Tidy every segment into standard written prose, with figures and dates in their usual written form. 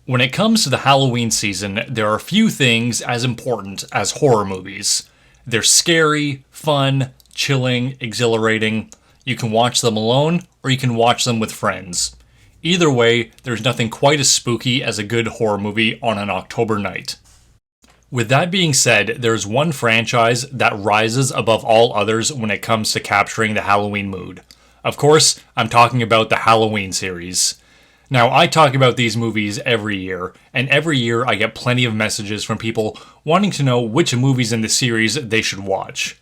When it comes to the Halloween season, there are few things as important as horror movies. They're scary, fun, chilling, exhilarating. You can watch them alone, or you can watch them with friends. Either way, there's nothing quite as spooky as a good horror movie on an October night. With that being said, there's one franchise that rises above all others when it comes to capturing the Halloween mood. Of course, I'm talking about the Halloween series. Now, I talk about these movies every year, and every year I get plenty of messages from people wanting to know which movies in the series they should watch.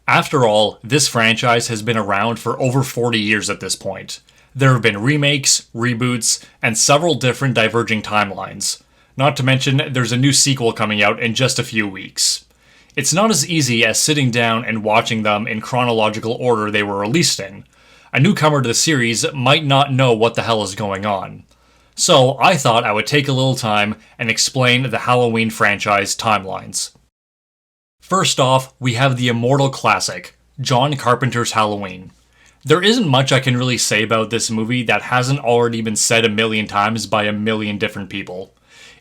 After all, this franchise has been around for over 40 years at this point. There have been remakes, reboots, and several different diverging timelines. Not to mention, there's a new sequel coming out in just a few weeks. It's not as easy as sitting down and watching them in chronological order they were released in. A newcomer to the series might not know what the hell is going on. So I thought I would take a little time and explain the Halloween franchise timelines. First off, we have the immortal classic, John Carpenter's Halloween. There isn't much I can really say about this movie that hasn't already been said a million times by a million different people.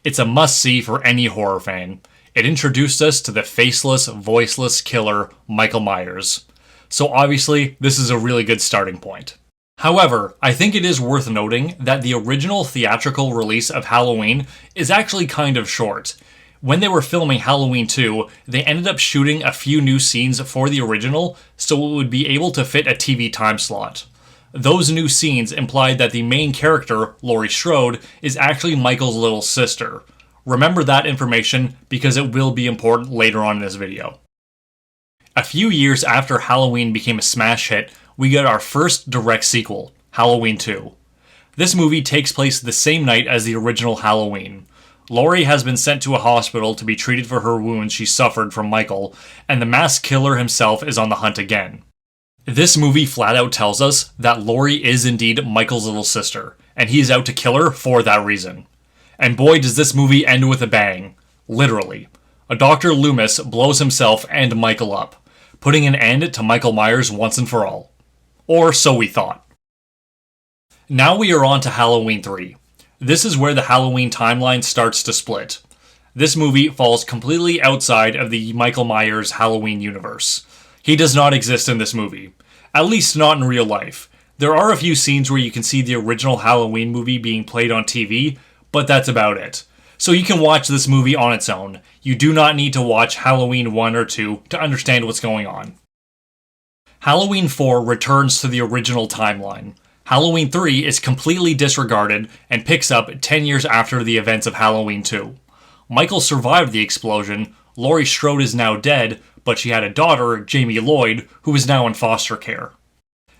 It's a must-see for any horror fan. It introduced us to the faceless, voiceless killer, Michael Myers. So obviously, this is a really good starting point. However, I think it is worth noting that the original theatrical release of Halloween is actually kind of short. When they were filming Halloween 2, they ended up shooting a few new scenes for the original so it would be able to fit a TV time slot. Those new scenes implied that the main character, Laurie Strode, is actually Michael's little sister. Remember that information because it will be important later on in this video. A few years after Halloween became a smash hit, we got our first direct sequel, Halloween 2. This movie takes place the same night as the original Halloween. Laurie has been sent to a hospital to be treated for her wounds she suffered from Michael, and the masked killer himself is on the hunt again. This movie flat out tells us that Laurie is indeed Michael's little sister, and he is out to kill her for that reason. And boy does this movie end with a bang. Literally. A Dr. Loomis blows himself and Michael up, putting an end to Michael Myers once and for all. Or so we thought. Now we are on to Halloween 3. This is where the Halloween timeline starts to split. This movie falls completely outside of the Michael Myers Halloween universe. He does not exist in this movie. At least not in real life. There are a few scenes where you can see the original Halloween movie being played on TV, but that's about it. So you can watch this movie on its own. You do not need to watch Halloween 1 or 2 to understand what's going on. Halloween 4 returns to the original timeline. Halloween 3 is completely disregarded and picks up 10 years after the events of Halloween 2. Michael survived the explosion, Laurie Strode is now dead, but she had a daughter, Jamie Lloyd, who is now in foster care.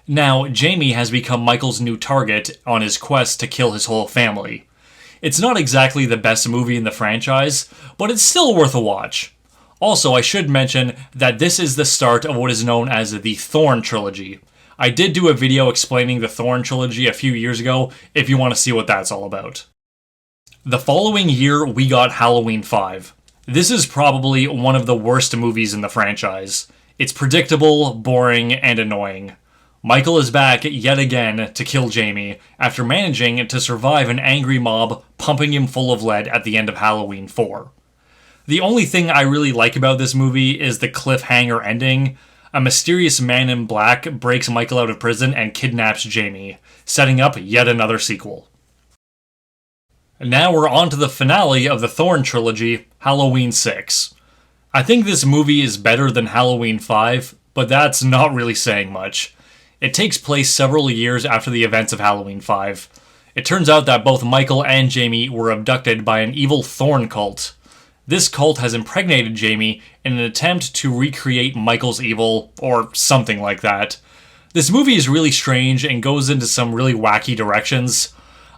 Now, Jamie has become Michael's new target on his quest to kill his whole family. It's not exactly the best movie in the franchise, but it's still worth a watch. Also, I should mention that this is the start of what is known as the Thorn trilogy. I did do a video explaining the Thorn trilogy a few years ago, if you want to see what that's all about. The following year, we got Halloween 5. This is probably one of the worst movies in the franchise. It's predictable, boring, and annoying. Michael is back yet again to kill Jamie after managing to survive an angry mob pumping him full of lead at the end of Halloween 4. The only thing I really like about this movie is the cliffhanger ending. A mysterious man in black breaks Michael out of prison and kidnaps Jamie, setting up yet another sequel. Now we're on to the finale of the Thorn trilogy, Halloween 6. I think this movie is better than Halloween 5, but that's not really saying much. It takes place several years after the events of Halloween 5. It turns out that both Michael and Jamie were abducted by an evil Thorn cult. This cult has impregnated Jamie in an attempt to recreate Michael's evil, or something like that. This movie is really strange and goes into some really wacky directions.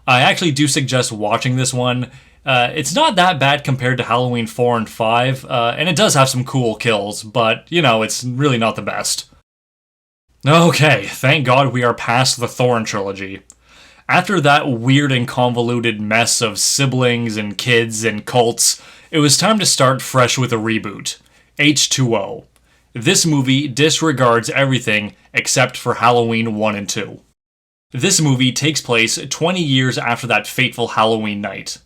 I actually do suggest watching this one. It's not that bad compared to Halloween 4 and 5, and it does have some cool kills, but, it's really not the best. Okay, thank God we are past the Thorn trilogy. After that weird and convoluted mess of siblings and kids and cults, it was time to start fresh with a reboot, H2O. This movie disregards everything except for Halloween 1 and 2. This movie takes place 20 years after that fateful Halloween night.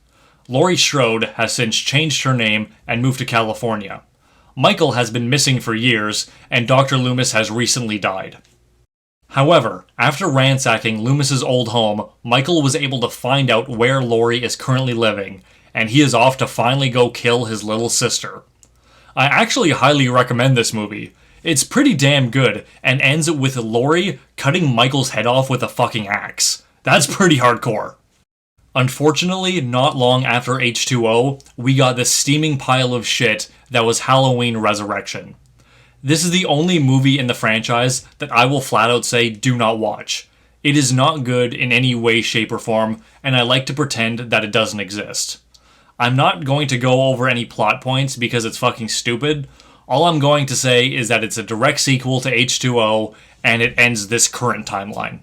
Laurie Strode has since changed her name and moved to California. Michael has been missing for years, and Dr. Loomis has recently died. However, after ransacking Loomis's old home, Michael was able to find out where Laurie is currently living, and he is off to finally go kill his little sister. I actually highly recommend this movie. It's pretty damn good, and ends with Laurie cutting Michael's head off with a fucking axe. That's pretty hardcore. Unfortunately, not long after H2O, we got this steaming pile of shit that was Halloween Resurrection. This is the only movie in the franchise that I will flat out say do not watch. It is not good in any way, shape, or form, and I like to pretend that it doesn't exist. I'm not going to go over any plot points because it's fucking stupid. All I'm going to say is that it's a direct sequel to H2O, and it ends this current timeline.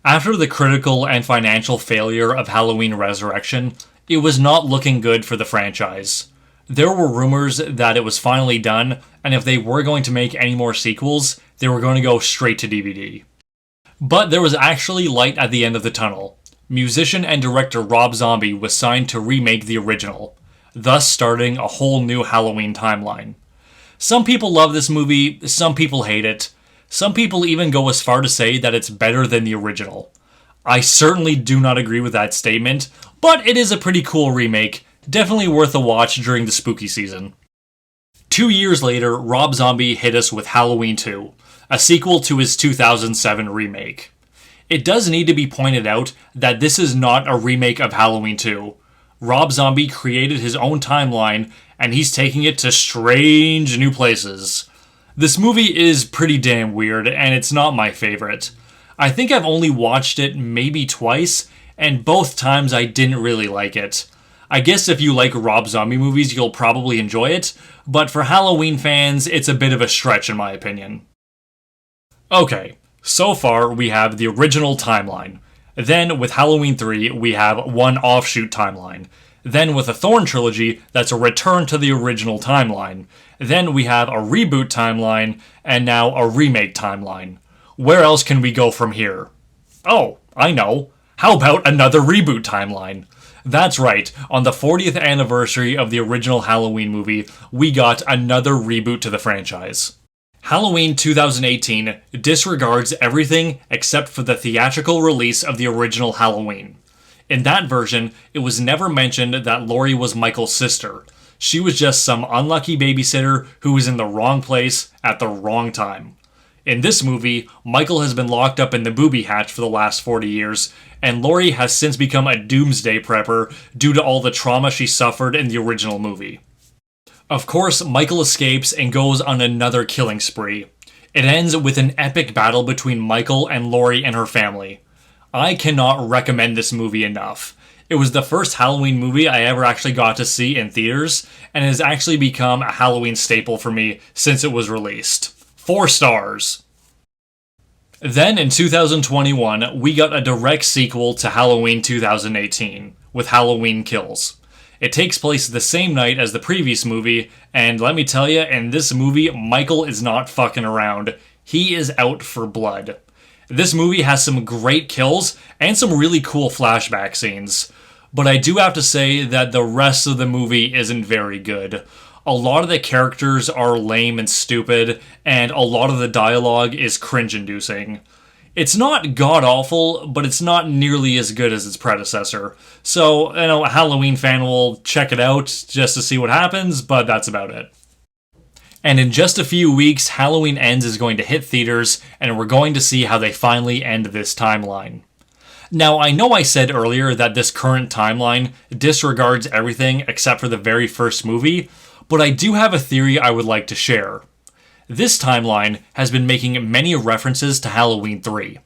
After the critical and financial failure of Halloween Resurrection, it was not looking good for the franchise. There were rumors that it was finally done, and if they were going to make any more sequels, they were going to go straight to DVD. But there was actually light at the end of the tunnel. Musician and director Rob Zombie was signed to remake the original, thus starting a whole new Halloween timeline. Some people love this movie, some people hate it. Some people even go as far to say that it's better than the original. I certainly do not agree with that statement, but it is a pretty cool remake, definitely worth a watch during the spooky season. 2 years later, Rob Zombie hit us with Halloween 2, a sequel to his 2007 remake. It does need to be pointed out that this is not a remake of Halloween 2. Rob Zombie created his own timeline, and he's taking it to strange new places. This movie is pretty damn weird, and it's not my favorite. I think I've only watched it maybe twice, and both times I didn't really like it. I guess if you like Rob Zombie movies, you'll probably enjoy it, but for Halloween fans, it's a bit of a stretch in my opinion. Okay, so far we have the original timeline. Then with Halloween 3, we have one offshoot timeline. Then with the Thorn trilogy, that's a return to the original timeline. Then we have a reboot timeline, and now a remake timeline. Where else can we go from here? Oh, I know. How about another reboot timeline? That's right, on the 40th anniversary of the original Halloween movie, we got another reboot to the franchise. Halloween 2018 disregards everything except for the theatrical release of the original Halloween. In that version, it was never mentioned that Laurie was Michael's sister. She was just some unlucky babysitter who was in the wrong place at the wrong time. In this movie, Michael has been locked up in the booby hatch for the last 40 years, and Laurie has since become a doomsday prepper due to all the trauma she suffered in the original movie. Of course, Michael escapes and goes on another killing spree. It ends with an epic battle between Michael and Laurie and her family. I cannot recommend this movie enough. It was the first Halloween movie I ever actually got to see in theaters, and has actually become a Halloween staple for me since it was released. 4 stars. Then in 2021, we got a direct sequel to Halloween 2018, with Halloween Kills. It takes place the same night as the previous movie, and let me tell you, in this movie, Michael is not fucking around. He is out for blood. This movie has some great kills, and some really cool flashback scenes. But I do have to say that the rest of the movie isn't very good. A lot of the characters are lame and stupid, and a lot of the dialogue is cringe-inducing. It's not god-awful, but it's not nearly as good as its predecessor. So, a Halloween fan will check it out just to see what happens, but that's about it. And in just a few weeks, Halloween Ends is going to hit theaters, and we're going to see how they finally end this timeline. Now, I know I said earlier that this current timeline disregards everything except for the very first movie, but I do have a theory I would like to share. This timeline has been making many references to Halloween 3.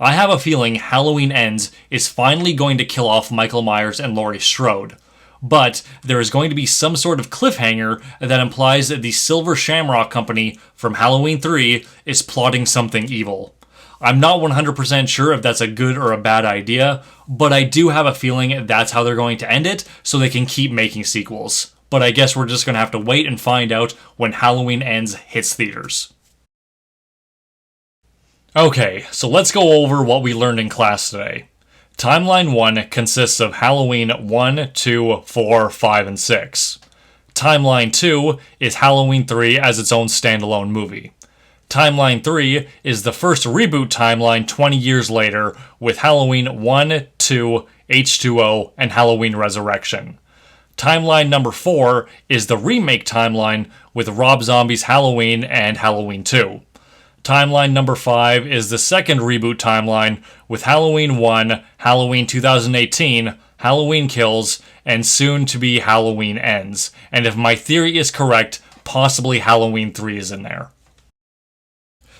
I have a feeling Halloween Ends is finally going to kill off Michael Myers and Laurie Strode, but there is going to be some sort of cliffhanger that implies that the Silver Shamrock Company from Halloween 3 is plotting something evil. I'm not 100% sure if that's a good or a bad idea, but I do have a feeling that's how they're going to end it so they can keep making sequels. But I guess we're just going to have to wait and find out when Halloween Ends hits theaters. Okay, so let's go over what we learned in class today. Timeline 1 consists of Halloween 1, 2, 4, 5, and 6. Timeline 2 is Halloween 3 as its own standalone movie. Timeline 3 is the first reboot timeline 20 years later with Halloween 1, 2, H2O, and Halloween Resurrection. Timeline number 4 is the remake timeline with Rob Zombie's Halloween and Halloween 2. Timeline number 5 is the second reboot timeline with Halloween 1, Halloween 2018, Halloween Kills, and soon to be Halloween Ends. And if my theory is correct, possibly Halloween 3 is in there.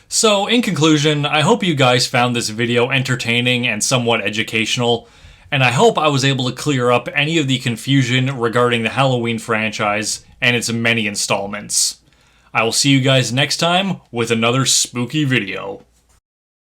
So, in conclusion, I hope you guys found this video entertaining and somewhat educational, and I hope I was able to clear up any of the confusion regarding the Halloween franchise and its many installments. I will see you guys next time with another spooky video.